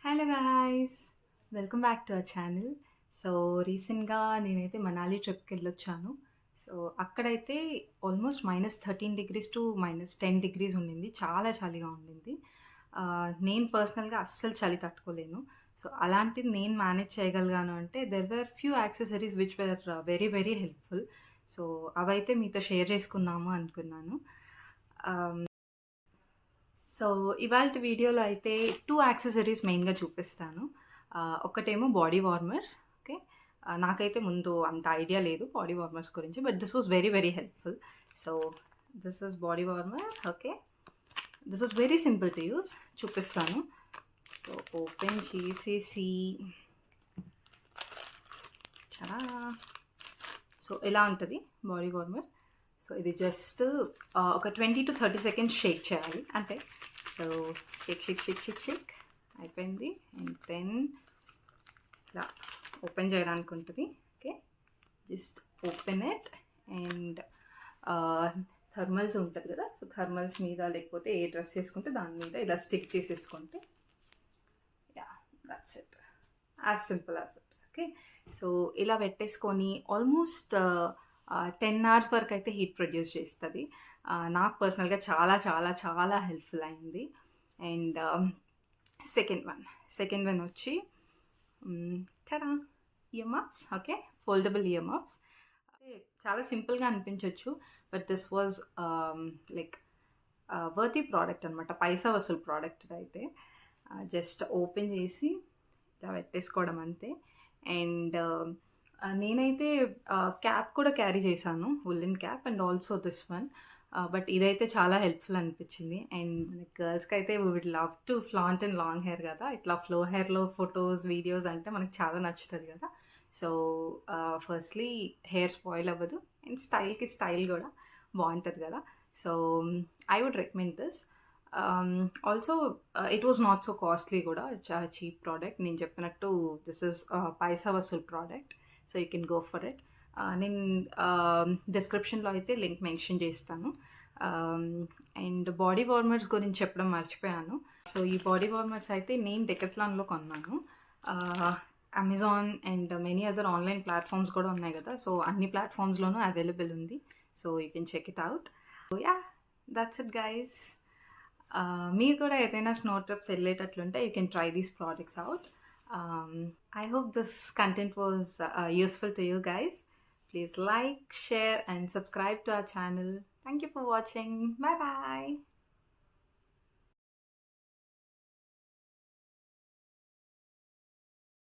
Hello guys! Welcome back to our channel. So, రీసెంట్‌గా నేనైతే మనాలి ట్రిప్‌కి వెళ్ళొచ్చాను. సో, అక్కడైతే ఆల్మోస్ట్ -13 టు -10 ఉండింది. చాలా చలిగా ఉండింది. నేను పర్సనల్‌గా అస్సలు చలి తట్టుకోలేను. సో, అలాంటిది నేను మేనేజ్ చేయగలిగాను అంటే there were few accessories which were very, very helpful. So, అవైతే మీతో షేర్ చేసుకుందాము అనుకున్నాను. ఆహ్ సో, ఇవాల్టి వీడియోలో అయితే 2 యాక్సెసరీస్ మెయిన్‌గా చూపిస్తాను. ఒకటేమో బాడీ వార్మర్. ఓకే. నాకైతే ముందు అంత ఐడియా లేదు బాడీ వార్మర్స్ గురించి. But this was very, very helpful. So, this is body warmer. Okay. This is very simple to use. చూపిస్తాను. సో, ఓపెన్ చేసేసి చడా! సో, ఇలా ఉంటది బాడీ వార్మర్. సో, ఇది జస్ట్ ఒక 20-30 సెకండ్స్ షేక్ చేయాలి అంతే. సో, షేక్, షేక్, షేక్, షేక్, షేక్ అయిపోయింది. అండ్ దెన్ ఇలా ఓపెన్ చేయడానికి ఉంటుంది. Okay. Just open it and thermals ఉంటుంది కదా! సో, థర్మల్స్ మీద లేకపోతే ఏ డ్రెస్ వేసుకుంటే దాని మీద ఇలా స్టిక్ చేసేసుకుంటే that's it. As simple as it. Okay. So, ఇలా పెట్టేసుకొని ఆల్మోస్ట్ 10 అవర్స్ వరకు అయితే హీట్ ప్రొడ్యూస్ చేస్తది. నాకు పర్సనల్‌గా చాలా, చాలా, చాలా హెల్ప్‌ఫుల్ అయింది. అండ్ సెకండ్ వన్ వచ్చి tada! Ear muffs. Okay. Foldable ear muffs. చాలా సింపుల్‌గా అనిపించొచ్చు. But this was like worthy product అనమాట. పైసా వసూలు ప్రోడక్ట్ ఇదైతే. జస్ట్ ఓపెన్ చేసి ఇలా పెట్టేసుకోవడం అంతే. అండ్ నేనైతే క్యాప్ కూడా క్యారీ చేశాను. Woollen cap and also this one. But ఇదైతే చాలా హెల్ప్‌ఫుల్ అనిపించింది. అండ్ మన గర్ల్స్‌కైతే we would love to flaunt in long hair కదా! ఇట్లా ఫ్లో హెయిర్‌లో ఫోటోస్, వీడియోస్ అంటే మనకు చాలా నచ్చుతది కదా! సో, ఫస్ట్‌లీ హెయిర్ స్పాయిల్ అవ్వదు. అండ్ స్టైల్‌కి స్టైల్ కూడా బావుంటది కదా! So, I would recommend this. Also it was not so కాస్ట్‌లీ కూడా. చాలా చీప్ ప్రోడక్ట్. నేను చెప్పినట్టు దిస్ ఈస్ పైసా వసూల్ product. So, you can go for it. నేను డిస్క్రిప్షన్‌లో అయితే లింక్ మెన్షన్ చేస్తాను. అండ్ బాడీ వార్మర్స్ గురించి చెప్పడం మర్చిపోయాను. సో, ఈ బాడీ వార్మర్స్ అయితే నేను డెకాథ్లాన్‌లో కొన్నాను. Amazon and many other online platforms కూడా ఉన్నాయి కదా! సో, అన్ని ప్లాట్‌ఫామ్స్‌లోనూ అవైలబుల్ ఉంది. So, you can check it out. Yeah! That's it guys. మీరు కూడా ఏదైనా స్నో ట్రిప్స్ వెళ్ళేటట్లుంటే you can try these products out. I hope this content was useful to you guys. Please like, share, and subscribe to our channel. Thank you for watching. Bye bye.